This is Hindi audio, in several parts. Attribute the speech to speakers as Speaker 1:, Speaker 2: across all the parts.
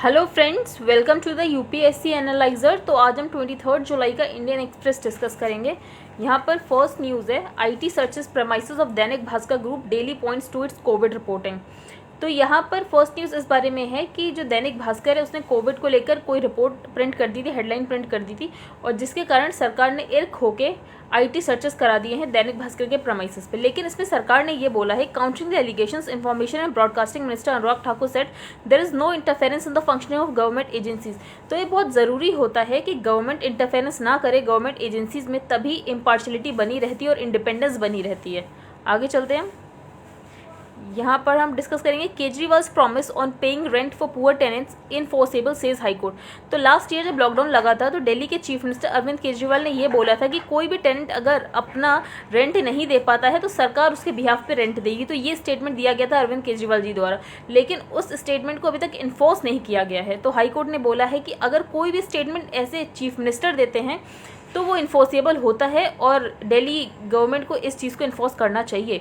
Speaker 1: Hello friends, welcome to the UPSC analyser. तो आज हम 23 जुलाई का इंडियन एक्सप्रेस डिस्कस करेंगे। यहाँ पर फर्स्ट न्यूज़ है, IT searches premises of Dainik Bhaskar group daily points to its Covid reporting. तो यहाँ पर फर्स्ट न्यूज़ इस बारे में है कि जो दैनिक भास्कर है उसने कोविड को लेकर कोई रिपोर्ट प्रिंट कर दी थी, हेडलाइन प्रिंट कर दी थी, और जिसके कारण सरकार ने इर्क होके आईटी सर्चेस करा दिए हैं दैनिक भास्कर के प्रेमाइसेस पे। लेकिन इसमें सरकार ने ये बोला है, countering the allegations, information and broadcasting minister Anurag Thakur said there is no interference in the functioning of government agencies. तो ये बहुत ज़रूरी होता है कि गवर्नमेंट इंटरफेरेंस ना करे गवर्नमेंट एजेंसीज में, तभी इम्पार्शलिटी बनी रहती है और इंडिपेंडेंस बनी रहती है। आगे चलते हैं, यहाँ पर हम डिस्कस करेंगे Kejriwal promise on paying rent for poor tenants enforceable says high court. तो लास्ट ईयर जब लॉकडाउन लगा था तो दिल्ली के चीफ मिनिस्टर अरविंद केजरीवाल ने ये बोला था कि कोई भी टेनेंट अगर अपना रेंट नहीं दे पाता है तो सरकार उसके बिहाफ पे रेंट देगी। तो ये स्टेटमेंट दिया गया था अरविंद केजरीवाल जी द्वारा, लेकिन उस स्टेटमेंट को अभी तक इन्फोर्स नहीं किया गया है। तो हाईकोर्ट ने बोला है कि अगर कोई भी स्टेटमेंट ऐसे चीफ मिनिस्टर देते हैं तो वो इन्फोर्सेबल होता है और दिल्ली गवर्नमेंट को इस चीज़ को इन्फोर्स करना चाहिए।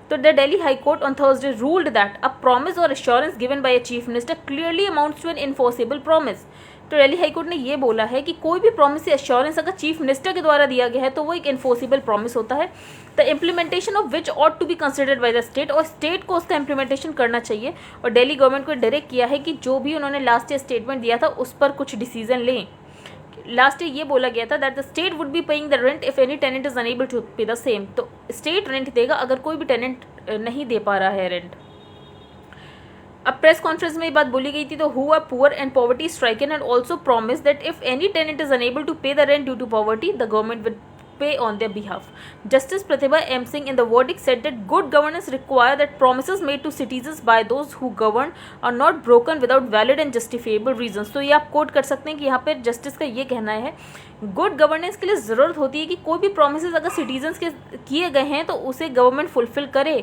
Speaker 1: तो the Delhi high court on Thursday ruled that a promise और assurance given by a chief minister clearly amounts to an enforceable promise. तो दिल्ली हाई कोर्ट ने ये बोला है कि कोई भी प्रॉमिस या एश्योरेंस अगर चीफ मिनिस्टर के द्वारा दिया गया है तो वो एक इन्फोर्सेबल प्रॉमिस होता है। The implementation of which ought to be considered by the state, और स्टेट को उसका इम्प्लीमेंटेशन करना चाहिए। और दिल्ली गवर्नमेंट को डायरेक्ट किया है कि जो भी उन्होंने लास्ट ईयर स्टेटमेंट दिया था उस पर कुछ डिसीजन लें। लास्ट ईयर ये बोला गया था that the state would be paying the rent if any tenant is unable to pay the same. तो स्टेट रेंट देगा अगर कोई भी टेनेंट नहीं दे पा रहा है रेंट। अब प्रेस कॉन्फ्रेंस में ये बात बोली गई थी, तो who are poor and poverty stricken and also promise that if any tenant is unable to pay the rent due to poverty the government will pay on their behalf. Justice Pratibha M. Singh in the verdict said that good governance require that promises made to citizens by those who govern are not broken without valid and justifiable reasons. तो ये आप कोट कर सकते हैं कि यहाँ पे जस्टिस का ये कहना है, गुड गवर्नेंस के लिए ज़रूरत होती है कि कोई भी प्रोमिसेस अगर सिटीजन्स के किए गए हैं तो उसे गवर्नमेंट फुलफिल करे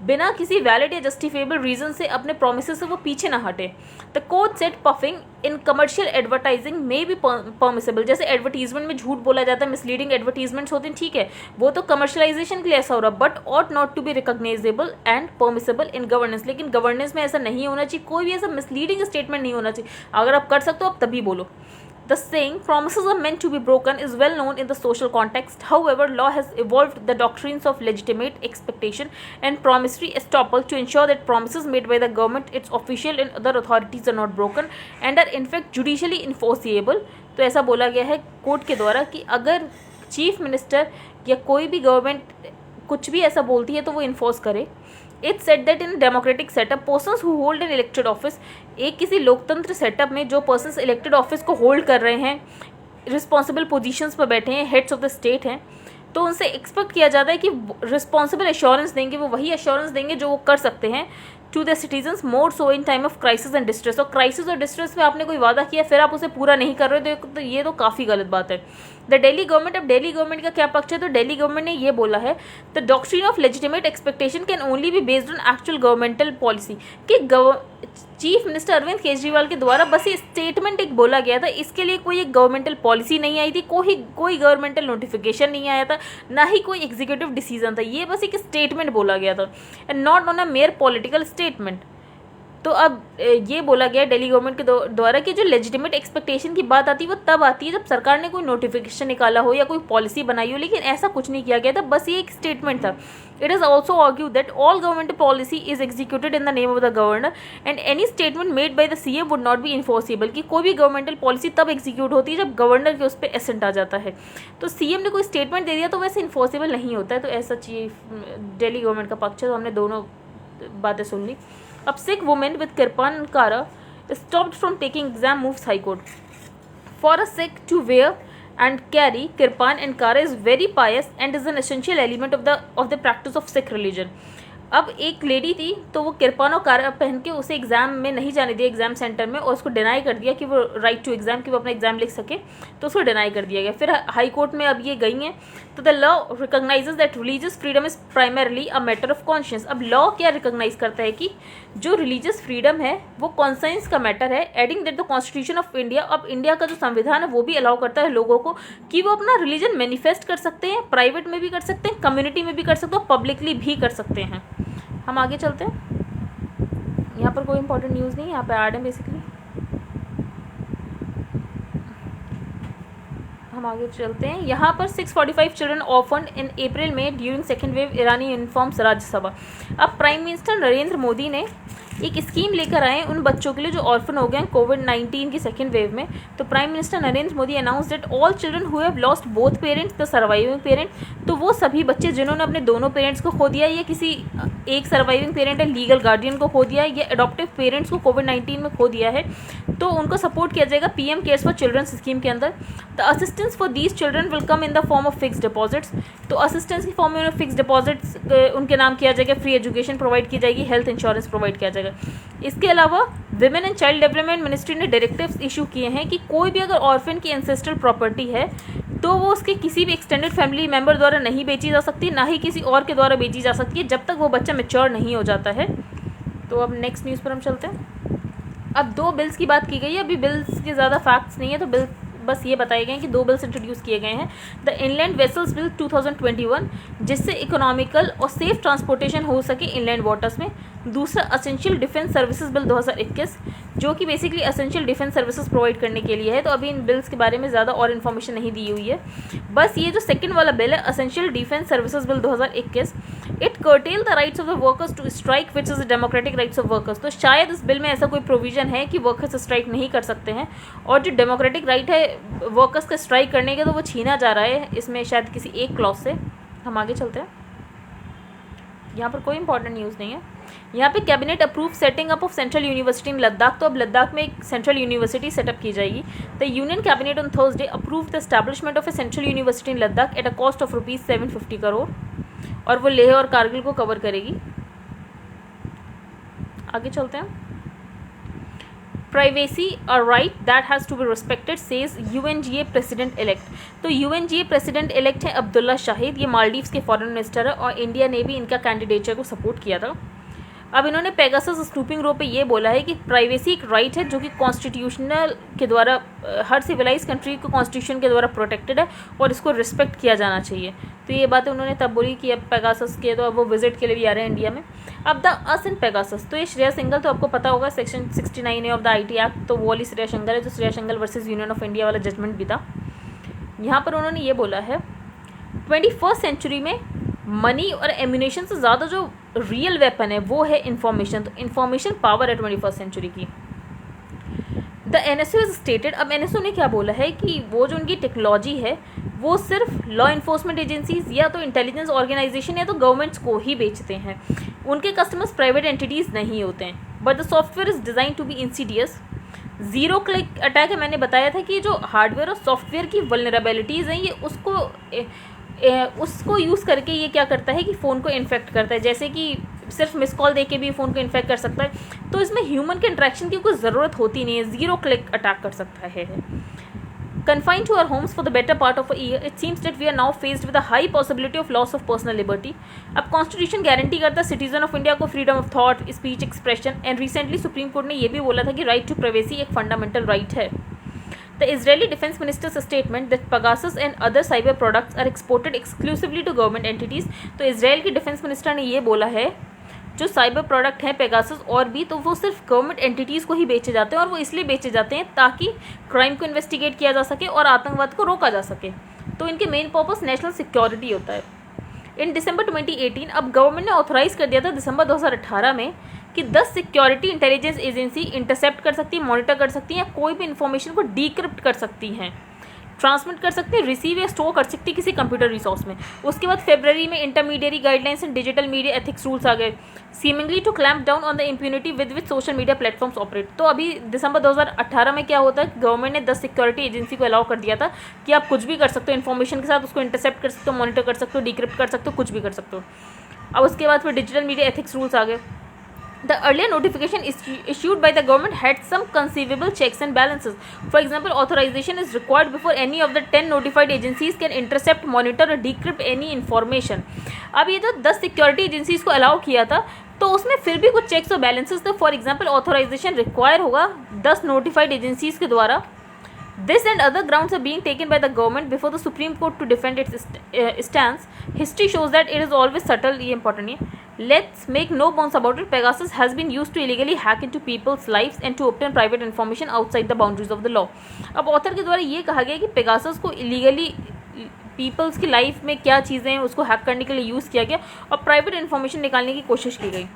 Speaker 1: बिना किसी वैलिड या जस्टिफिएबल रीजन से, अपने प्रोमिसेस से वो पीछे ना हटे। The court said puffing in commercial advertising में भी परमिसेबल। जैसे एडवर्टीजमेंट में झूठ बोला जाता है, मिसलीडिंग एडवर्टीजमेंट्स होते हैं, ठीक है, वो तो कमर्शलाइजेशन के लिए ऐसा हो रहा, but ought not to be recognisable and permissible in governance. लेकिन गवर्नेंस में ऐसा नहीं होना चाहिए, कोई भी ऐसा मिसलीडिंग स्टेटमेंट नहीं होना चाहिए। अगर आप कर सकते हो आप तभी बोलो। The saying promises are meant to be broken is well known in the social context. However, law has evolved the doctrines of legitimate expectation and promissory estoppel to ensure that promises made by the government, its official and other authorities are not broken and are in fact judicially enforceable. तो ऐसा बोला गया है कोर्ट के द्वारा कि अगर चीफ मिनिस्टर या कोई भी गवर्नमेंट कुछ भी ऐसा बोलती है तो वो इन्फोर्स करे। It set that in democratic setup persons who hold an elected office, एक किसी लोकतंत्र सेटअप में जो पर्सन्स इलेक्टेड ऑफिस को होल्ड कर रहे हैं, रिस्पॉन्सिबल पोजीशंस पर बैठे हैं, हेड्स ऑफ द स्टेट हैं, तो उनसे एक्सपेक्ट किया जाता है कि रिस्पॉन्सिबल एश्योरेंस देंगे, वो वही एश्योरेंस देंगे जो वो कर सकते हैं to the citizens, more so in time of crisis and distress. और क्राइसिस और डिस्ट्रेस में आपने कोई वादा किया फिर आप उसे पूरा नहीं कर रहे हो तो ये तो काफ़ी गलत बात है। द दिल्ली गवर्नमेंट, अब दिल्ली गवर्नमेंट का क्या पक्ष है, तो दिल्ली गवर्नमेंट ने ये बोला है the doctrine of legitimate expectation can only be based on actual governmental policy, कि चीफ मिनिस्टर अरविंद केजरीवाल के द्वारा बस ये स्टेटमेंट एक बोला गया था, इसके लिए कोई एक गवर्नमेंटल पॉलिसी नहीं आई थी, कोई गवर्नमेंटल नोटिफिकेशन नहीं आया था, ना ही कोई एग्जीक्यूटिव डिसीजन था, ये बस एक स्टेटमेंट बोला गया था and not on a mayor political statement. तो अब ये बोला गया दिल्ली गवर्नमेंट के द्वारा कि जो लेजिटिमेट एक्सपेक्टेशन की बात आती है वो तब आती है जब सरकार ने कोई नोटिफिकेशन निकाला हो या कोई पॉलिसी बनाई हो, लेकिन ऐसा कुछ नहीं किया गया था, बस ये एक स्टेटमेंट था। It is also argue that all government policy is executed in the name of the governor and any statement made by the CM would not be enforceable, कि कोई भी गवर्नमेंटल पॉलिसी तब एग्जीक्यूट होती है जब गवर्नर के उस पर एसेंट आ जाता है। तो सीएम ने कोई स्टेटमेंट दे दिया तो वैसे इन्फोर्सेबल नहीं होता है। तो ऐसा चीफ दिल्ली गवर्नमेंट का पक्ष है। तो हमने दोनों बातें सुन ली। अब Sikh women with Kirpan and Kara stopped from taking exam, moves High Court. For a Sikh to wear and carry kirpan and kara is very pious and is an essential element of the practice of Sikh religion. अब एक लेडी थी तो वो किरपान और कारा पहन के उसे एग्ज़ाम में नहीं जाने दिया, एग्ज़ाम सेंटर में, और उसको डिनाई कर दिया कि वो राइट टू एग्ज़ाम, कि वो अपना एग्ज़ाम लिख सके, तो उसको डिनाई कर दिया गया। फिर हाई कोर्ट में अब ये गई हैं, तो the law recognises that religious freedom is primarily a matter of conscious. अब लॉ क्या रिकॉग्नाइज करता है कि जो रिलीजियस फ्रीडम है वो कॉन्साइंस का मैटर है, adding that the constitution of India, अब इंडिया का जो संविधान है वो भी अलाउ करता है लोगों को कि वो अपना रिलीजन मैनिफेस्ट कर सकते हैं, प्राइवेट में भी कर सकते हैं, कम्युनिटी में भी कर सकते हैं, पब्लिकली भी कर सकते हैं। हम आगे चलते हैं। यहाँ पर कोई इंपॉर्टेंट न्यूज़ नहीं, यहाँ पे ऐड है बेसिकली। हम आगे चलते हैं। यहाँ पर 645 चिल्ड्रन ऑर्फन्ड इन अप्रैल में ड्यूरिंग सेकेंड वेव, ईरानी इन्फॉर्म्स राज्यसभा। अब प्राइम मिनिस्टर नरेंद्र मोदी ने एक स्कीम लेकर आए उन बच्चों के लिए जो ऑर्फन हो गए हैं कोविड-19 की सेकेंड वेव में। तो prime minister Narendra Modi announce that all children who have lost both parents the surviving parent, तो वो सभी बच्चे जिन्होंने अपने दोनों पेरेंट्स को खो दिया, या किसी एक सर्वाइविंग पेरेंट है लीगल गार्डियन को खो दिया, या एडॉप्टिव पेरेंट्स को कोविड-19 में खो दिया है, तो उनको सपोर्ट किया जाएगा PM cares for children scheme के अंदर। The assistance for these children will come in the form of fix deposits, तो असिस्टेंस की फॉर्म में फिक्स डिपॉजिट्स उनके नाम किया जाएगा, फ्री एजुकेशन प्रोवाइड की जाएगी, हेल्थ इंश्योरेंस प्रोवाइड किया जाएगा। इसके अलावा women and child development ministry ने डायरेक्टिव्स इशू किए हैं कि कोई भी अगर ऑर्फन की एंसेस्ट्रल प्रॉपर्टी है तो वो उसके किसी भी एक्सटेंडेड फैमिली मेंबर द्वारा नहीं बेची जा सकती, ना ही किसी और के द्वारा बेची जा सकती है, जब तक वो बच्चा मैच्योर नहीं हो जाता है। तो अब नेक्स्ट न्यूज़ पर हम चलते हैं। अब 2 बिल्स की बात की गई है, अभी बिल्स के ज़्यादा फैक्ट्स नहीं है, तो बिल बस ये बताए गए हैं कि 2 बिल्स इंट्रोड्यूस किए गए हैं। द इनलैंड वेसल्स बिल 2021, जिससे इकोनॉमिकल और सेफ ट्रांसपोर्टेशन हो सके इनलैंड वाटर्स में। दूसरा असेंशियल डिफेंस सर्विसेज बिल 2021, जो कि basically essential defence services provide करने के लिए है। तो अभी इन बिल्स के बारे में ज़्यादा और इन्फॉर्मेशन नहीं दी हुई है। बस ये जो सेकंड वाला बिल है essential defence services bill 2021, it curtail the rights of the workers to strike which is the democratic rights of workers. तो शायद इस बिल में ऐसा कोई प्रोविजन है कि वर्कर्स स्ट्राइक नहीं कर सकते हैं, और जो डेमोक्रेटिक राइट है वर्कर्स का स्ट्राइक करने का, तो वो छीना जा रहा है इसमें शायद किसी एक क्लॉज से। हम आगे चलते हैं। यहाँ पर कोई इंपॉर्टेंट न्यूज़ नहीं है। यहाँ पे cabinet approve setting up of central university in Ladakh, तो अब लद्दाख में एक सेंट्रल यूनिवर्सिटी सेटअप की जाएगी। The union cabinet on Thursday approve the establishment of A central university in Ladakh at a cost of ₹750 crore, और वो लेह और कारगिल को कवर करेगी। आगे चलते हैं। Privacy a right that has to be respected says UNGA president elect. तो UNGA प्रेसिडेंट इलेक्ट है अब्दुल्ला शाहिद, ये मालदीव्स के फॉरेन मिनिस्टर है, और इंडिया ने भी इनका कैंडिडेचर को सपोर्ट किया था। अब इन्होंने पेगासस स्नूपिंग रो पे ये बोला है कि प्राइवेसी एक राइट है जो कि कॉन्स्टिट्यूशनल के द्वारा हर सिविलाइज कंट्री को कॉन्स्टिट्यूशन के द्वारा प्रोटेक्टेड है, और इसको रिस्पेक्ट किया जाना चाहिए। तो ये बातें उन्होंने तब बोली कि अब पेगासस के, तो अब वो विजिट के लिए भी आ रहे हैं इंडिया में। अब द अस इन पेगासस, तो ये श्रेया सिंगल, तो आपको पता होगा section 69A of the IT act, तो वो वाली श्रेया सिंगल है, जो Shreya single versus union of India वाला जजमेंट भी था। यहाँ पर उन्होंने ये बोला है 21st सेंचुरी में मनी और एम्यूनेशन से ज़्यादा जो रियल वेपन है वो है इन्फॉर्मेशन। तो इन्फॉर्मेशन पावर है 21st सेंचुरी की। द NSO इज स्टेटेड, अब NSO ने क्या बोला है कि वो जो उनकी टेक्नोलॉजी है वो सिर्फ लॉ इन्फोर्समेंट एजेंसीज या तो इंटेलिजेंस ऑर्गेनाइजेशन या तो गवर्नमेंट्स को ही बेचते हैं, उनके कस्टमर्स प्राइवेट एंटिटीज़ नहीं होते हैं। But the software is design to be insidious. Zero click attack है, मैंने बताया था कि जो हार्डवेयर और सॉफ्टवेयर की वल्नरेबिलिटीज़ हैं ये उसको यूज़ करके ये क्या करता है कि फ़ोन को इन्फेक्ट करता है, जैसे कि सिर्फ मिस कॉल दे के भी फ़ोन को इन्फेक्ट कर सकता है। तो इसमें ह्यूमन के इंटरेक्शन की कोई ज़रूरत होती नहीं है, ज़ीरो क्लिक अटैक कर सकता है। Confined to our homes for the better part of a year, it seems that we are now faced with a high possibility of loss of personal liberty. अब कॉन्स्टिट्यूशन गारंटी करता है सिटीजन ऑफ इंडिया को freedom of thought, speech, expression, and recently supreme court ने यह भी बोला था कि राइट टू प्राइवेसी एक फंडामेंटल राइट है। The Israeli Defense Minister's statement that Pegasus and other cyber products are exported exclusively to government entities, तो इसराइल की डिफेंस मिनिस्टर ने ये बोला है जो साइबर प्रोडक्ट हैं पेगासस और भी, तो वो सिर्फ गवर्नमेंट एंटिटीज़ को ही बेचे जाते हैं, और वो इसलिए बेचे जाते हैं ताकि क्राइम को इन्वेस्टिगेट किया जा सके और आतंकवाद को रोका जा सके। तो इनके मेन पर्पस नेशनल सिक्योरिटी होता है। इन दिसंबर 2018 अब गवर्नमेंट ने ऑथोराइज कर दिया था दिसंबर 2018 में कि 10 सिक्योरिटी इंटेलिजेंस एजेंसी इंटरसेप्ट कर सकती है, मॉनिटर कर सकती हैं, या कोई भी इन्फॉर्मेशन को डीक्रिप्ट कर सकती हैं, ट्रांसमिट कर सकते हैं, रिसीव या स्टोर कर सकती है किसी कंप्यूटर रिसोर्स में। उसके बाद फरवरी में intermediary guidelines and digital media ethics rules आ गए, seemingly to clamp down on the impunity with which social media platforms operate. तो अभी दिसंबर 2018 में क्या होता है, गवर्नमेंट ने 10 सिक्योरिटी एजेंसी को अलाउ कर दिया था कि आप कुछ भी कर सकते हो इन्फॉर्मेशन के साथ, उसको इंटरसेप्ट कर सकते हो, मॉनिटर कर सकते हो, डिक्रिप्ट कर सकते हो, कुछ भी कर सकते हो। अब उसके बाद फिर डिजिटल मीडिया एथिक्स रूल्स आ गए। The earlier notification issued by the government had some conceivable checks and balances. For example, authorization is required before any of the 10 notified agencies can intercept, monitor or decrypt any information. अब ये जो 10 सिक्योरिटी एजेंसीज को अलाउ किया था तो उसमें फिर भी कुछ चेक्स और बैलेंसेस थे। फॉर एग्जाम्पल ऑथोराइजेशन रिक्वायर होगा 10 नोटिफाइड एजेंसीज के द्वारा This and other grounds are being taken by the government before the Supreme Court to defend its stance. History shows that it is always subtle. ये important है. Let's make no bones about it. Pegasus has been used to illegally hack into people's lives and to obtain private information outside the boundaries of the law. अब ऑथर के द्वारा ये कहा गया कि पेगासस को इलीगली पीपल्स की लाइफ में क्या चीज़ें हैं उसको हैक करने के लिए यूज़ किया गया और प्राइवेट इन्फॉर्मेशन निकालने की कोशिश की गई.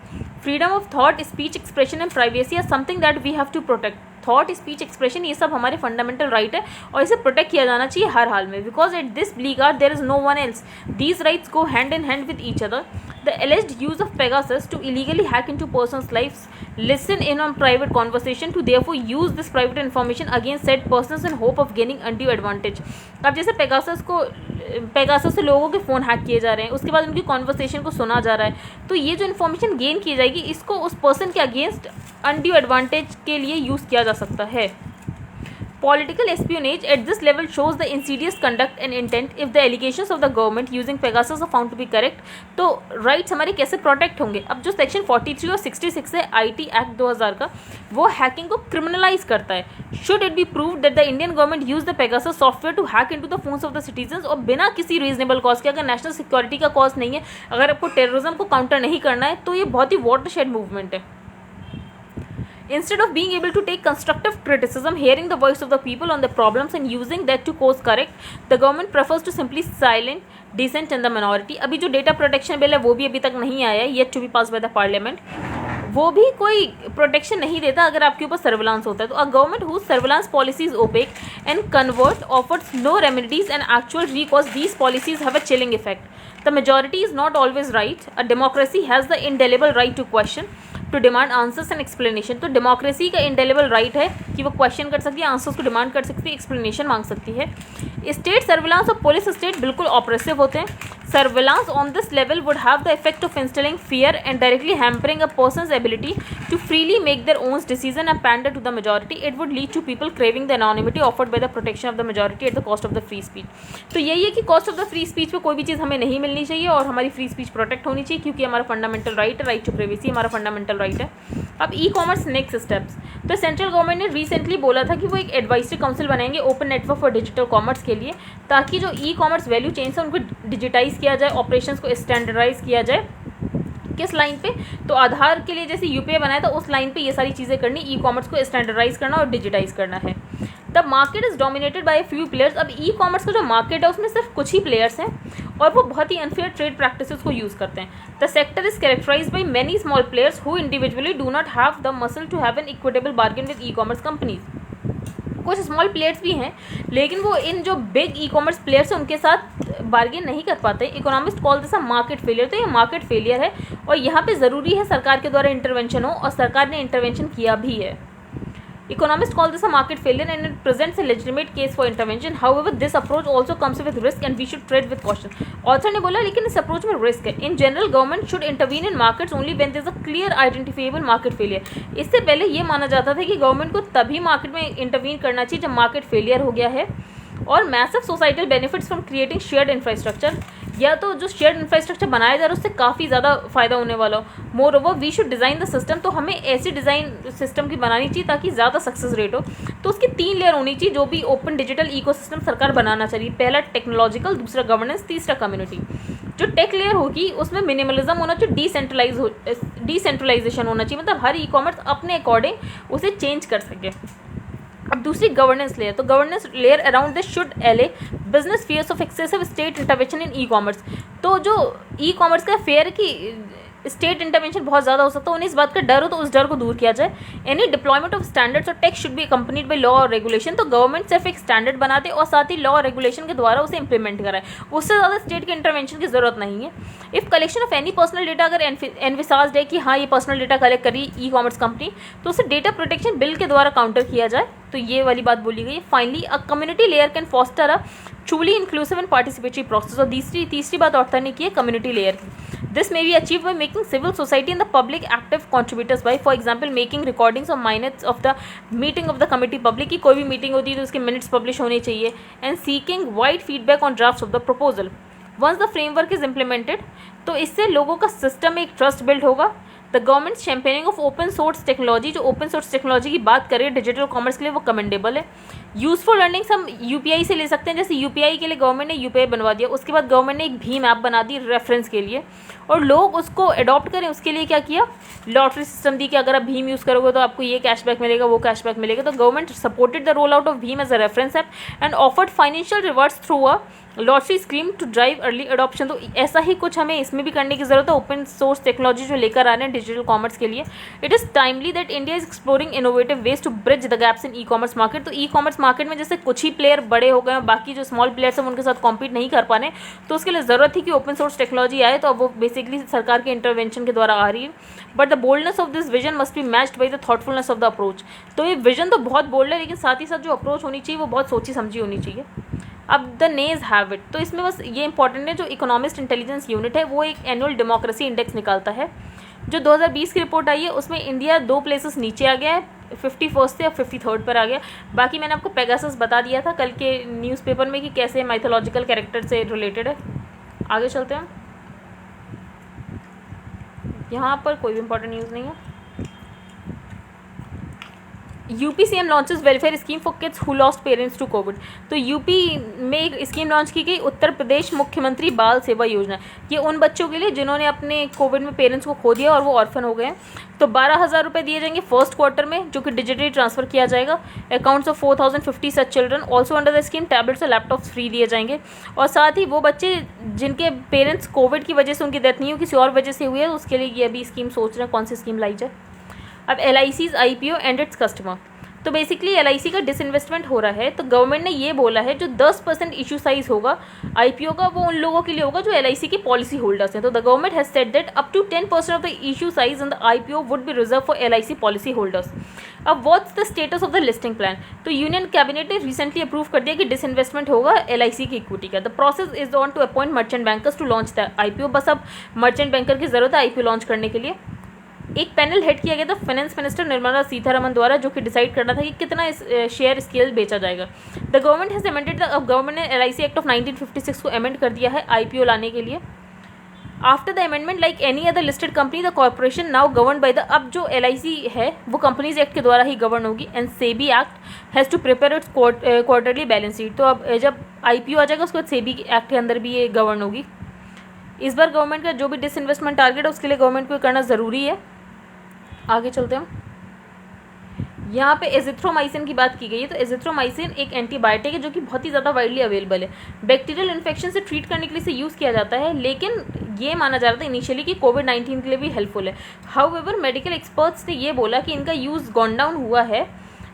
Speaker 1: Freedom of thought, speech expression and privacy are something that we have to protect. Thought, speech expression ये सब हमारे फंडामेंटल राइट है और इसे प्रोटेक्ट किया जाना चाहिए हर हाल में. Because at this bleak hour there is no one else. These rights go hand in hand with each other. The alleged use of Pegasus to illegally hack into persons' lives, listen in on private conversation, to therefore use this private information against said persons in hope of gaining undue advantage. अब जैसे पेगासस से लोगों के फ़ोन हैक किए जा रहे हैं, उसके बाद उनकी कॉन्वर्सेशन को सुना जा रहा है, तो ये जो इन्फॉर्मेशन गेन की जाएगी इसको उस पर्सन के अगेंस्ट अनड्यू एडवांटेज के लिए यूज़ किया जा सकता है. Political espionage at this level shows the insidious conduct and intent. If the allegations of the government using Pegasus are found to be correct, तो राइट्स हमारे कैसे प्रोटेक्ट होंगे. अब जो सेक्शन 43 और 66 है IT एक्ट 2000 का, वो हैकिंग को क्रिमिनलाइज करता है. Should it be proved that the Indian government use the Pegasus software to hack into the phones of the citizens, और बिना किसी रीजनेबल कॉज के, अगर नेशनल सिक्योरिटी का कॉज नहीं है, अगर आपको टेररिज्म को काउंटर नहीं करना है, तो ये बहुत ही वाटरशेड मूवमेंट है. Instead of being able to take constructive criticism, hearing the voice of the people on the problems and using that to course correct, the government prefers to simply silent dissent in the minority. अभी जो डेटा प्रोटेक्शन बिल है वो भी अभी तक नहीं आया है, yet to be passed by the parliament. वो भी कोई प्रोटेक्शन नहीं देता अगर आपके ऊपर सर्विलांस होता है. तो a government whose surveillance policies opaque and covert offers no remedies and actual recourse these policies have a chilling effect. The majority is not always right. A democracy has the indelible right to question, to demand answers and explanation. तो डेमोक्रेसी का इंडेलिबल राइट है कि वो क्वेश्चन कर सकती है, आंसर्स को डिमांड कर सकती है, एक्सप्लेनेशन मांग सकती है. स्टेट सर्विलांस और पुलिस स्टेट बिल्कुल ऑपरेसिव होते हैं. Surveillance on this level would have the effect of instilling fear and directly hampering a person's ability to freely make their own decision and pander to the majority. It would lead to people craving the anonymity offered by the protection of the majority at the cost of the free speech. तो यही है कि cost of the free speech पे कोई भी चीज़ हमें नहीं मिलनी चाहिए और हमारी फ्री स्पीच प्रोटेक्ट होनी चाहिए, क्योंकि हमारा फंडामेंटल राइट है. राइट टू प्राइवेसी हमारा फंडामेंटल राइट है. अब ई कॉमर्स नेक्स्ट स्टेप्स. तो सेंट्रल गवर्नमेंट ने रिसेंटली बोला था कि वो एक एडवाइजरी काउंसिल बनाएंगे open network for digital commerce के लिए, ताकि जो ई कॉमर्स वैल्यू चेन्स है उनको डिजिटाइज किया जाए, ऑपरेशंस को स्टैंडर्डाइज किया जाए. किस लाइन पे? तो आधार के लिए जैसे यूपीआई बनाया था उस लाइन पे ये सारी चीज़ें करनी, ई कॉमर्स को स्टैंडर्डाइज करना और डिजिटाइज करना है. The market is dominated by few players. अब ई कॉमर्स का जो मार्केट है उसमें सिर्फ कुछ ही प्लेयर्स हैं और वो बहुत ही अनफेयर ट्रेड प्रैक्टिसेस को यूज़ करते हैं. The sector is characterised by many small players who individually do not have the muscle to have an equitable bargain with e commerce companies. कुछ स्मॉल प्लेयर्स भी हैं लेकिन वो इन जो बिग ई कॉमर्स प्लेयर्स हैं उनके साथ बार्गेन नहीं कर पाते. Economist call this a market failure. तो ये मार्केट फेलियर है और यहाँ पे ज़रूरी है सरकार के द्वारा इंटरवेंशन हो, और सरकार ने इंटरवेंशन किया भी है. Economists call this a market failure and it presents a legitimate case for intervention. However, this approach also comes with risk and we should tread with caution. Author ने बोला लेकिन इस अप्रोच में रिस्क है. In general, government should intervene in markets only when there is a clear identifiable market failure. इससे पहले ये माना जाता था कि गवर्नमेंट को तभी मार्केट में इंटरवीन करना चाहिए जब मार्केट फेलियर हो गया है और massive societal benefits from creating shared infrastructure, या तो जो शेयर्ड इंफ्रास्ट्रक्चर बनाया जा रहा है उससे काफ़ी ज़्यादा फ़ायदा होने वाला हो. Moreover we should design the system. तो हमें ऐसी डिज़ाइन सिस्टम की बनानी चाहिए ताकि ज़्यादा सक्सेस रेट हो. तो उसकी 3 लेयर होनी चाहिए जो भी ओपन डिजिटल इकोसिस्टम सरकार बनाना चाहिए. पहला टेक्नोलॉजिकल, दूसरा गवर्नेंस, तीसरा कम्युनिटी. जो टेक लेयर होगी उसमें मिनिमलिज्म होना चाहिए, डिसेंट्रलाइजेशन होना चाहिए, मतलब हर ई कॉमर्स अपने अकॉर्डिंग उसे चेंज कर सके. अब दूसरी गवर्नेंस लेयर. तो governance layer around this should allay business fears of excessive state intervention in e commerce. तो जो ई कॉमर्स का फेयर है कि स्टेट इंटरवेंशन बहुत ज़्यादा हो सकता है, उन्हें इस बात का डर हो तो उस डर को दूर किया जाए. एनी डिप्लॉयमेंट ऑफ स्टैंडर्ड्स और techs should be accompanied by law और रेगुलेशन. तो गवर्नमेंट सिर्फ एक स्टैंडर्ड बनाते और साथ ही लॉ और रेगुलेशन के द्वारा उसे इंप्लीमेंट कराए, उससे ज़्यादा स्टेट के इंटरवेंशन की जरूरत नहीं है. If collection of any personal data अगर एनविसाज्ड है कि हाँ ये पर्सनल डेटा कलेक्ट करी ई कॉमर्स कंपनी, तो उसे डेटा प्रोटेक्शन बिल के द्वारा काउंटर किया जाए. तो ये वाली बात बोली गई है. Finally a community layer can foster a truly inclusive and participatory process. और तीसरी बात ऑर्थर ने की है कम्युनिटी लेयर की. This may be achieved by making civil society and the public active contributors by, for example, making recordings or minutes of the meeting of the committee public. की कोई भी मीटिंग होती है तो उसके मिनट्स पब्लिश होने चाहिए. and seeking wide feedback on drafts of the proposal. Once the framework is implemented, तो इससे लोगों का सिस्टम में एक ट्रस्ट बिल्ड होगा. The government championing of open source technology, जो ओपन सोर्स टेक्नोलॉजी की बात करें डिजिटल कॉमर्स के लिए, वो कमेंडेबल है। यूजफुल अर्निंग्स हम यूपीआई से ले सकते हैं, जैसे यूपीआई के लिए गवर्नमेंट ने यूपीआई बनवा दिया, उसके बाद गवर्नमेंट ने एक भीम ऐप बना दी रेफरेंस के लिए, और लोग उसको अडॉप्ट करें, उसके लिए क्या किया, लॉटरी सिस्टम दी कि अगर आप भीम यूज़ करोगे तो आपको ये कैशबैक मिलेगा, वो कैशबैक मिलेगा। तो government supported the roll out of भीम as a reference app and offered financial rewards through a lottery scheme to drive early adoption. तो ऐसा ही कुछ हमें इसमें भी करने की जरूरत है, ओपन सोर्स टेक्नोलॉजी जो लेकर आ रहे हैं डिजिटल कॉमर्स के लिए। It is timely that India is exploring innovative ways to bridge the gaps in e commerce market. तो ई कॉमर्स मार्केट में जैसे कुछ ही प्लेयर बड़े हो गए हैं, बाकी जो स्मॉल प्लेयर्स हैं उनके साथ कॉम्पीट नहीं कर पा रहे, तो उसके लिए ज़रूरत थी कि ओपन सोर्स टेक्नोलॉजी आए, तो अब वो बेसिकली सरकार के इंटरवेंशन के द्वारा आ रही है। But the boldness of this vision must be matched by the thoughtfulness of the approach. तो ये विजन तो बहुत बोल्ड है, लेकिन साथ ही साथ जो अप्रोच होनी चाहिए वो बहुत सोची समझी होनी चाहिए। अब द नेज हैव इट, तो इसमें बस ये इंपॉर्टेंट है, जो इकोनॉमिस्ट इंटेलिजेंस यूनिट है वो एक एनुअल डेमोक्रेसी इंडेक्स निकालता है, जो 2020 की रिपोर्ट आई है, उसमें इंडिया 2 प्लेसेस नीचे आ गया है, 51st से अब 53rd पर आ गया। बाकी मैंने आपको पेगासस बता दिया था कल के न्यूज़पेपर में कि कैसे माइथोलॉजिकल कैरेक्टर से रिलेटेड है। आगे चलते हैं, यहाँ पर कोई भी इंपॉर्टेंट न्यूज़ नहीं है। UP CM launches welfare scheme for kids who lost parents to Covid. तो यूपी में एक स्कीम लॉन्च की गई, उत्तर प्रदेश मुख्यमंत्री बाल सेवा योजना। ये उन बच्चों के लिए जिन्होंने अपने कोविड में पेरेंट्स को खो दिया और वो ऑर्फन हो गए हैं। तो 12,000 रुपये दिए जाएंगे फर्स्ट क्वार्टर में, जो कि डिजिटली ट्रांसफर किया जाएगा। Accounts of 4,050 such children also under the scheme tablets और लैपटॉप्स फ्री दिए जाएंगे। और साथ ही वो बच्चे जिनके पेरेंट्स कोविड की वजह से उनकी डेथ नहीं हुई, किसी और वजह से हुई है, तो उसके लिए ये अभी स्कीम सोच रहे हैं कौन सी स्कीम लाई जाए। अब LIC's IPO and its customer. तो बेसिकली LIC का डिसइन्वेस्टमेंट हो रहा है, तो गवर्नमेंट ने ये बोला है जो 10% इशू साइज होगा IPO का, वो उन लोगों के लिए होगा जो LIC के पॉलिसी होल्डर्स हैं। तो the government has said that up to 10% of the issue size in the IPO would be reserve for LIC policy holders. अब what's the status of the listing plan. तो यूनियन कैबिनेट ने रिसेंटली अप्रूव कर दिया कि डिसइन्वेस्टमेंट होगा LIC की इक्विटी का। The process is on to appoint merchant bankers to launch the IPO। बस अब मर्चेंट बैंकर की जरूरत है IPO लॉन्च करने के लिए। एक पैनल हेड किया गया था फाइनेंस मिनिस्टर निर्मला सीतारमन द्वारा, जो कि डिसाइड करना था कि कितना शेयर स्केल बेचा जाएगा। द गवर्नमेंट हैज अमेंडेड अब गवर्नमेंट ने LIC एक्ट ऑफ 1956 को अमेंड कर दिया है IPO लाने के लिए। After the amendment like any other listed company the corporation now govern by the, अब जो LIC है वो कंपनीज एक्ट के द्वारा ही गवर्न होगी। And SEBI act has to prepare its quarterly balance sheet. तो अब जब IPO आ जाएगा उसके बाद सेबी एक्ट के अंदर भी ये गवर्न होगी। इस बार गवर्नमेंट का जो भी डिसइन्वेस्टमेंट टारगेट है उसके लिए गवर्नमेंट को करना ज़रूरी है। आगे चलते हैं, यहाँ पे एजिथ्रोमाइसिन की बात की गई है। तो एजिथ्रोमाइसिन एक एंटीबायोटिक है जो कि बहुत ही ज़्यादा वाइडली अवेलेबल है। बैक्टीरियल इन्फेक्शन से ट्रीट करने के लिए इसे यूज़ किया जाता है, लेकिन ये माना जा रहा था इनिशियली कि कोविड-19 के लिए भी हेल्पफुल है। हाउएवर मेडिकल एक्सपर्ट्स ने ये बोला कि इनका यूज़ गॉन डाउन हुआ है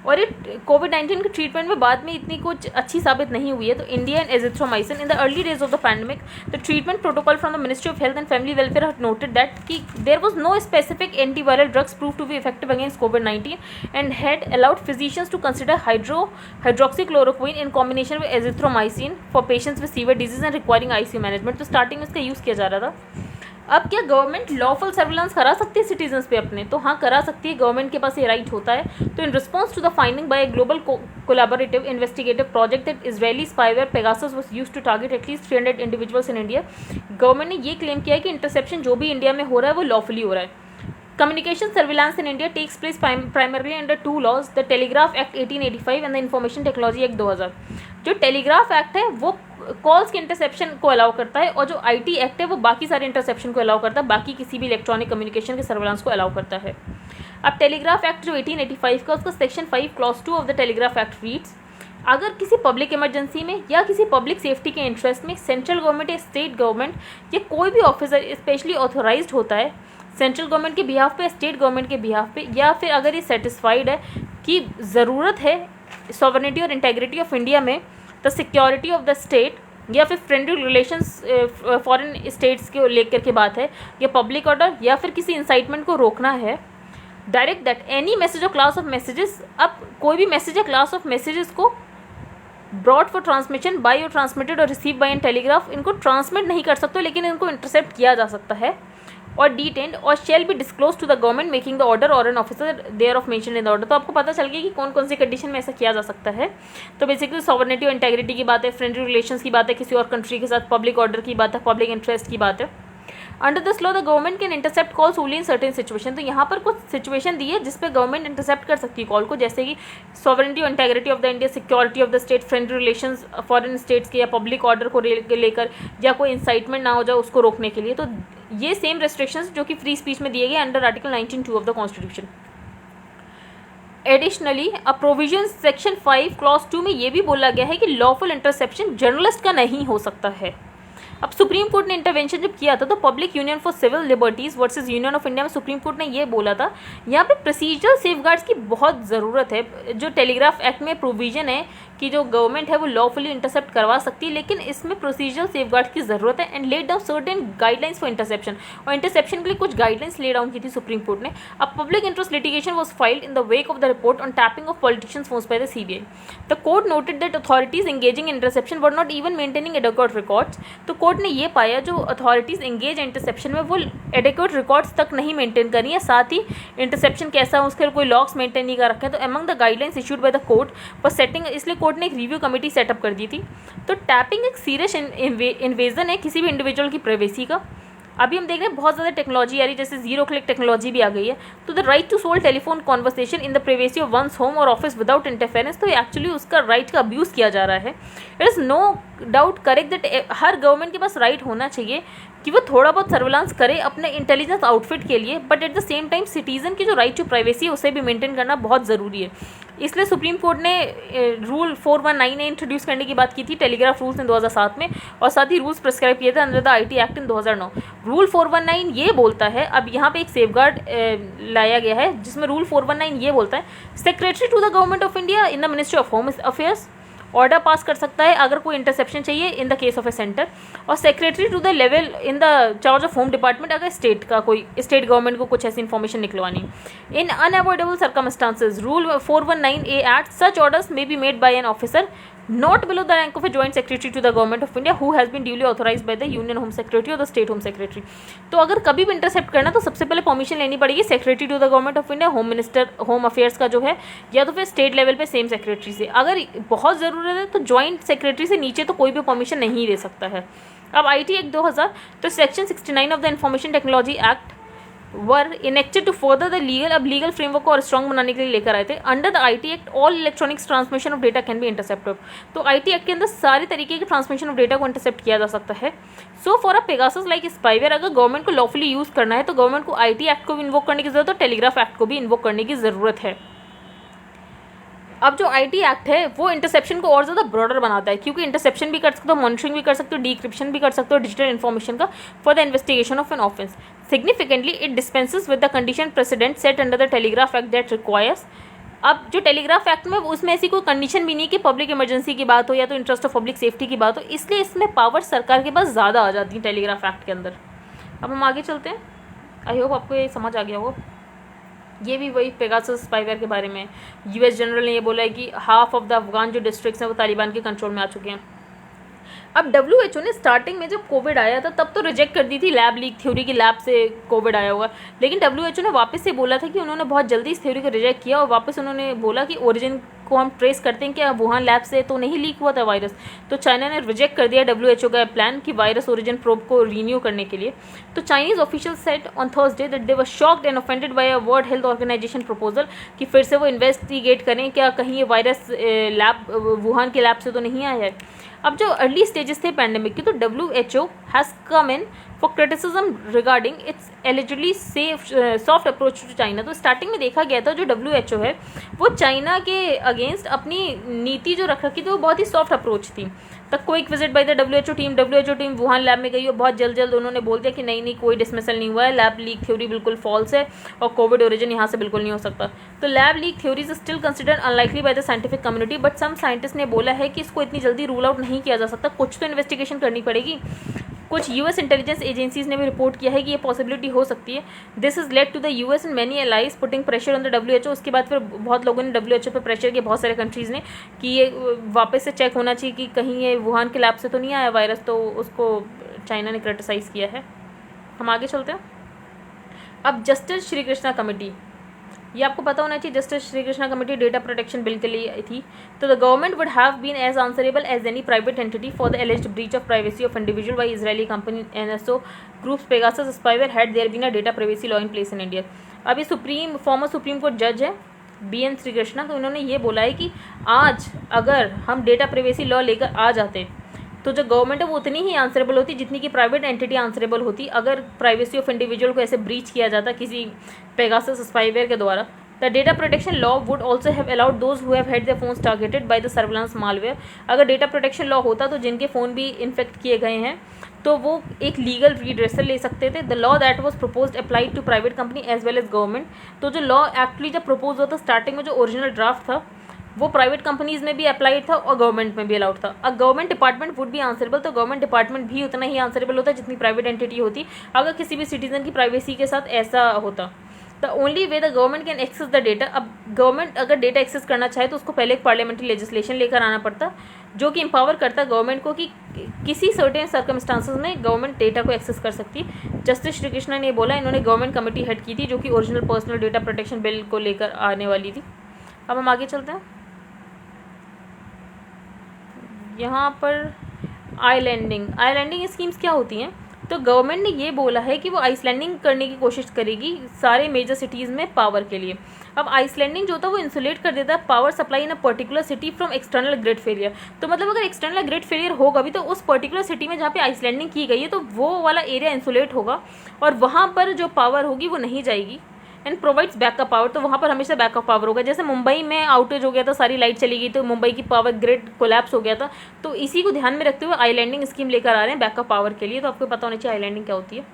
Speaker 1: और ये कोविड-19 के ट्रीटमेंट में बाद में इतनी कुछ अच्छी साबित नहीं हुई है। तो India and azithromycin in the early days of the pandemic the treatment protocol from the ministry of health and family welfare have noted that कि there was no specific antiviral drugs prove to be effective against कोविड-19 and had allowed physicians to consider hydroxychloroquine in combination with azithromycin for patients with severe disease and requiring ICU management. तो स्टार्टिंग में इसका यूज़ किया जा रहा था। अब क्या गवर्नमेंट लॉफुल सर्विलांस करा सकती है सिटीजन्स पे अपने? तो हाँ, करा सकती है, गवर्नमेंट के पास ये राइट होता है। तो in response to the finding by a global collaborative investigative project that Israeli spyware Pegasus was used to target at least 300 individuals in India, government ने ये क्लेम किया है कि इंटरसेप्शन जो भी इंडिया में हो रहा है वो लॉफुली हो रहा है। Communication surveillance in India takes place primarily under 2 laws, the Telegraph Act 1885 and the Information Technology Act 2000। जो टेलीग्राफ एक्ट है वो कॉल्स के इंटरसेप्शन को अलाउ करता है, और जो IT एक्ट है वो बाकी सारे इंटरसेप्शन को अलाउ करता है, बाकी किसी भी इलेक्ट्रॉनिक कम्युनिकेशन के सर्वेलेंस को अलाउ करता है। अब टेलीग्राफ एक्ट जो 1885 का, उसका section 5 clause 2 of the telegraph act reads, अगर किसी पब्लिक इमरजेंसी में या किसी पब्लिक सेफ्टी के इंटरेस्ट में सेंट्रल गवर्नमेंट या स्टेट गवर्नमेंट या कोई भी ऑफिसर स्पेशली ऑथोराइज्ड होता है सेंट्रल गवर्नमेंट के बिहाफ पे, स्टेट गवर्नमेंट के बिहाफ पे, या फिर अगर ये सेटिस्फाइड है कि ज़रूरत है सॉवरेनिटी और इंटेग्रिटी ऑफ इंडिया में, the security of the state, या फिर फ्रेंडली रिलेशंस फॉरेन स्टेट्स के लेकर के बात है, या पब्लिक ऑर्डर, या फिर किसी इंसाइटमेंट को रोकना है, डायरेक्ट दैट एनी मैसेज और क्लास ऑफ मैसेजेस, अब कोई भी मैसेज या क्लास ऑफ मैसेजेस को ब्रॉड फॉर ट्रांसमिशन बाय और ट्रांसमिटेड और रिसीव बाय एन टेलीग्राफ, इनको ट्रांसमिट नहीं कर सकते लेकिन इनको इंटरसेप्ट किया जा सकता है, और डिटेन्ड और shall be disclose to the government making the order और an officer thereof mention in the order. तो आपको पता चल गया कि कौन कौन सी कंडीशन में ऐसा किया जा सकता है। तो बेसिकली सॉवरेनिटी और इंटेग्रिटी की बात है, फ्रेंडली रिलेशंस की बात है, किसी और कंट्री के साथ पब्लिक ऑर्डर की बात है, पब्लिक इंटरेस्ट की बात है। Under this law the government can intercept calls only in certain situation. तो यहाँ पर कुछ सिचुएशन दी है जिस पे गवर्नमेंट इंटरसेप्ट कर सकती है कॉल को, जैसे कि सॉवरेनिटी और integrity of the India, security of the state, friendly relations foreign states के, या पब्लिक ऑर्डर को लेकर, या कोई इंसाइटमेंट ना हो जाए उसको रोकने के लिए। तो ये सेम रेस्ट्रिक्शंस जो कि फ्री स्पीच में दिए गए under article 19(2) of the constitution. Additionally a provision section 5 clause 2 में ये भी बोला गया है कि लॉफुल इंटरसेप्शन जर्नलिस्ट का नहीं हो सकता है। अब सुप्रीम कोर्ट ने इंटरवेंशन जब किया था तो public union for civil liberties versus union of India में सुप्रीम कोर्ट ने ये बोला था यहाँ पे प्रोसीजरल सेफगार्ड्स की बहुत ज़रूरत है। जो टेलीग्राफ एक्ट में प्रोविजन है कि जो गवर्नमेंट है वो लॉफुली इंटरसेप्ट करवा सकती है, लेकिन इसमें प्रोसीजरल सेफगार्ड्स की ज़रूरत है and laid down certain guidelines for interception. और इंटरसेप्शन के लिए कुछ गाइडलाइंस ले डाउन की थी सुप्रीम कोर्ट ने। अब public interest litigation was filed in the wake of the report on tapping of politicians phones by the CBI. The court noted that authorities engaging interception were not even maintaining adequate records. तो कोर्ट ने ये पाया जो अथॉरिटीज एंगेज इंटरसेप्शन में वो एडेक्वेट रिकॉर्ड्स तक नहीं मेंटेन करी है, साथ ही इंटरसेप्शन कैसा है उसके कोई लॉग्स मेंटेन नहीं कर रखे हैं। तो among the guidelines issued by the court for setting, इसलिए कोर्ट ने एक रिव्यू कमेटी सेटअप कर दी थी। तो टैपिंग एक सीरियस इन्वेजन है किसी भी इंडिविजुअल की प्राइवेसी का। अभी हम देख रहे हैं बहुत ज़्यादा टेक्नोलॉजी आ रही है, जैसे जीरो क्लिक टेक्नोलॉजी भी आ गई है। तो the right to solve telephone conversation in the privacy of one's home और ऑफिस विदाउट इंटरफेरेंस, तो एक्चुअली उसका राइट का अब्यूज़ किया जा रहा है। It is no doubt correct that हर गवर्नमेंट के पास राइट होना चाहिए कि वो थोड़ा बहुत सर्विलांस करे अपने इंटेलिजेंस आउटफिट के लिए, but at the same time citizen की जो राइट टू प्राइवेसी है उसे भी मेंटेन करना बहुत ज़रूरी है। इसलिए सुप्रीम कोर्ट ने रूल 419 इंट्रोड्यूस करने की बात की थी टेलीग्राफ रूल्स इन 2007 में, और साथ ही रूल्स प्रिस्क्राइब किए थे under the IT act in 2009। Rule 419 ये बोलता है, अब यहाँ पे एक सेफगार्ड लाया गया है जिसमें रूल 419 ये बोलता है, secretary to the government of India in the ministry of home affairs order pass कर सकता है अगर कोई इंटरसेप्शन चाहिए in the case of a centre, और secretary to the level in the charge of home department अगर स्टेट का कोई स्टेट गवर्नमेंट को कुछ ऐसी इन्फॉर्मेशन निकलवानी। In unavoidable circumstances rule 419A act such orders may be made by an officer not below the rank of a joint secretary to the government of India who has been duly authorized by the union home secretary or the state home secretary। तो अगर कभी भी इंटरसेप्ट करना तो सबसे पहले परमिशन लेनी पड़ेगी secretary to the government of India, home minister home affairs का जो है, या तो फिर स्टेट लेवल पे सेम सेक्रेटरी से। अगर बहुत ज़रूरत है तो जॉइंट सेक्रेटरी से नीचे तो कोई भी परमिशन नहीं दे सकता है। अब IT एक्ट 2000, तो section 69 of the information technology act were enacted to further the legal, अब लीगल फ्रेमवर्क को और स्ट्रॉन्ग बनाने के लिए लेकर आए थे। Under the IT act all electronics transmission of data can be intercepted. तो IT एक्ट के अंदर सारे तरीके के ट्रांसमिशन ऑफ डेटा को इंटरसेप्ट किया जा सकता है। So for a Pegasus like spyware, अगर गवर्नमेंट को लॉफुली यूज़ करना है तो गवर्नमेंट को IT एक्ट को भी इन्वोक करने की जरूरत है और टेलीग्राफ एक्ट को भी इन्वोक करने की ज़रूरत है। अब जो IT एक्ट है वो इंटरसेप्शन को और ज़्यादा ब्रॉडर बनाता है, क्योंकि इंटरसेप्शन भी कर सकते हो, मॉनिटरिंग भी कर सकते हो, डिक्रिप्शन भी कर सकते हो डिजिटल इन्फॉर्मेशन का for the investigation of an offence. Significantly it dispenses with the condition precedent set under the telegraph act that requires. अब जो टेलीग्राफ एक्ट में उसमें ऐसी कोई कंडीशन भी नहीं कि पब्लिक इमरजेंसी की बात हो या तो इंटरेस्ट ऑफ पब्लिक सेफ्टी की बात हो, इसलिए इसमें पावर सरकार के पास ज़्यादा आ जाती है टेलीग्राफ एक्ट के अंदर। अब हम आगे चलते हैं, आई होप आपको ये समझ आ गया होगा। ये भी वही पेगासस स्पाईवेयर के बारे में। US जनरल ने ये बोला है कि हाफ ऑफ द अफगान जो डिस्ट्रिक्ट्स हैं वो तालिबान के कंट्रोल में आ चुके हैं। अब WHO ने स्टार्टिंग में जब कोविड आया था तब तो रिजेक्ट कर दी थी लैब लीक थ्योरी की, लैब से कोविड आया होगा, लेकिन WHO ने वापस से बोला था कि उन्होंने बहुत जल्दी इस थ्योरी को रिजेक्ट किया और वापस उन्होंने बोला कि ओरिजिन को हम ट्रेस करते हैं कि वुहान लैब से तो नहीं लीक हुआ था वायरस। तो चाइना ने रिजेक्ट कर दिया WHO का प्लान कि वायरस ओरिजिन प्रोब को रिन्यू करने के लिए। तो Chinese official said on Thursday that they were shocked and offended by a World Health Organization proposal कि फिर से वो इन्वेस्टिगेट करें क्या कहीं ये वायरस लैब वुहान के लैब से तो नहीं आया है। अब जो अर्ली स्टेजेस थे पैंडेमिक की, तो WHO has come in for criticism regarding its allegedly safe soft approach to China. तो स्टार्टिंग में देखा गया था जो WHO है वो चाइना के अगेंस्ट अपनी नीति जो रख रखी थी वो बहुत ही सॉफ्ट अप्रोच थी। तब quick visit by the WHO team Wuhan lab में गई और बहुत जल्द उन्होंने बोल दिया कि नहीं कोई डिसमिसल नहीं हुआ है, लैब लीक थ्योरी बिल्कुल फॉल्स है और कोविड ओरिजिन यहाँ से बिल्कुल नहीं हो सकता। तो lab leak theories still considered unlikely by the scientific community, but some scientist ने बोला है कि इसको इतनी जल्दी रूल आउट नहीं किया जा सकता, कुछ तो इन्वेस्टिगेशन करनी पड़ेगी। कुछ US इंटेलिजेंस एजेंसीज ने भी रिपोर्ट किया है कि ये पॉसिबिलिटी हो सकती है। This is led to the US and many allies putting pressure on the WHO। उसके बाद फिर बहुत लोगों ने WHO पे प्रेशर किया, बहुत सारे कंट्रीज़ ने, कि ये वापस से चेक होना चाहिए कि कहीं ये वुहान के लैब से तो नहीं आया वायरस। तो उसको चाइना ने क्रिटिसाइज़ किया है। हम आगे चलते हैं। अब जस्टिस श्री कृष्णा कमेटी, ये आपको पता होना चाहिए। Justice Shri Krishna committee data protection bill के लिए थी। तो the government would have been as answerable as any private entity for the alleged breach of privacy of individual by Israeli company NSO groups Pegasus spyware had there been a data privacy law in place in India. अब ये फॉर्मर सुप्रीम कोर्ट जज है BN श्री कृष्णा, तो इन्होंने ये बोला है कि आज अगर हम डेटा प्राइवेसी लॉ लेकर आ जाते तो जो गवर्नमेंट है वो उतनी ही आंसरेबल होती जितनी कि प्राइवेट एंटिटी आंसरेबल होती अगर प्राइवेसी ऑफ इंडिविजुअल को ऐसे ब्रीच किया जाता किसी पेगासस स्पाईवेयर के द्वारा। The data protection law would also have allowed those who have had their phones targeted by the surveillance malware. अगर डेटा प्रोटेक्शन लॉ होता तो जिनके फ़ोन भी इन्फेक्ट किए गए हैं तो वो एक लीगल रिड्रेसल ले सकते थे। The law that was proposed applied to private company as well as government. तो जो लॉ एक्चुअली जब प्रपोज हुआ था स्टार्टिंग में जो ओरिजिनल ड्राफ्ट था वो प्राइवेट कंपनीज में भी अप्लाइड था और गवर्नमेंट में भी अलाउड था। अब गवर्नमेंट डिपार्टमेंट वुड भी आंसरेबल, तो गवर्नमेंट डिपार्टमेंट भी उतना ही आंसरेबल होता जितनी प्राइवेट एंटिटी होती अगर किसी भी सिटीजन की प्राइवेसी के साथ ऐसा होता। The only way the government can access the data. अब गवर्नमेंट अगर डेटा एक्सेस करना चाहे तो उसको पहले एक पार्लियामेंट्री लेजिस्लेशन लेकर आना पड़ता जो कि एम्पावर करता गवर्नमेंट को कि किसी सर्टेन सर्कमस्टांसेस में गवर्नमेंट डेटा को एक्सेस कर सकती। जस्टिस श्री कृष्णा ने बोला, इन्होंने गवर्नमेंट कमेटी हेड की थी जो कि original personal data protection bill को लेकर आने वाली थी। अब हम आगे चलते हैं। यहाँ पर आइलैंडिंग स्कीम्स क्या होती हैं? तो गवर्नमेंट ने ये बोला है कि वो आइसलैंडिंग करने की कोशिश करेगी सारे मेजर सिटीज़ में पावर के लिए। अब आइसलैंडिंग जो होता है वो इंसुलेट कर देता है power supply in a particular city from external grid failure. तो मतलब अगर एक्सटर्नल ग्रिड फेलियर होगा भी तो उस पर्टिकुलर सिटी में जहाँ पे आइसलैंडिंग की गई है तो वो वाला एरिया इंसुलेट होगा और वहाँ पर जो पावर होगी वो नहीं जाएगी एंड प्रोवाइड्स बैकअप पावर। तो वहाँ पर हमेशा बैकअप पावर होगा। जैसे मुंबई में आउटेज हो गया था, सारी लाइट चली गई तो मुंबई की पावर ग्रिड कोलैप्स हो गया था। तो इसी को ध्यान में रखते हुए आइलैंडिंग स्कीम लेकर आ रहे हैं बैकअप पावर के लिए। तो आपको पता होना चाहिए आइलैंडिंग क्या होती है।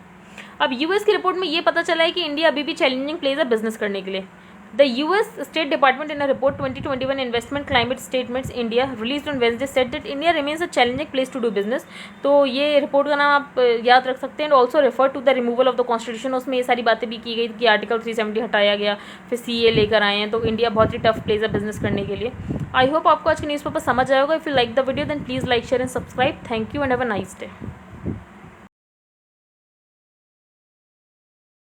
Speaker 1: अब यूएस की रिपोर्ट में ये पता चला है कि इंडिया अभी भी चैलेंजिंग प्लेस है बिजनेस करने के लिए। The US State Department in a report 2021 Investment Climate Statements India released on Wednesday said that India remains a challenging place to do business। तो ये रिपोर्ट का नाम आप याद रख सकते हैं। And also refer to the removal of the constitution. उसमें ये सारी बातें भी की गई कि आर्टिकल 370 हटाया गया, फिर CA लेकर आए हैं। तो इंडिया बहुत ही टफ प्लेस है बिजनेस करने के लिए। आई होप आपको आज की न्यूज़पेपर समझ आएगा। If you like the video then please like share and subscribe. Thank you and have a nice day.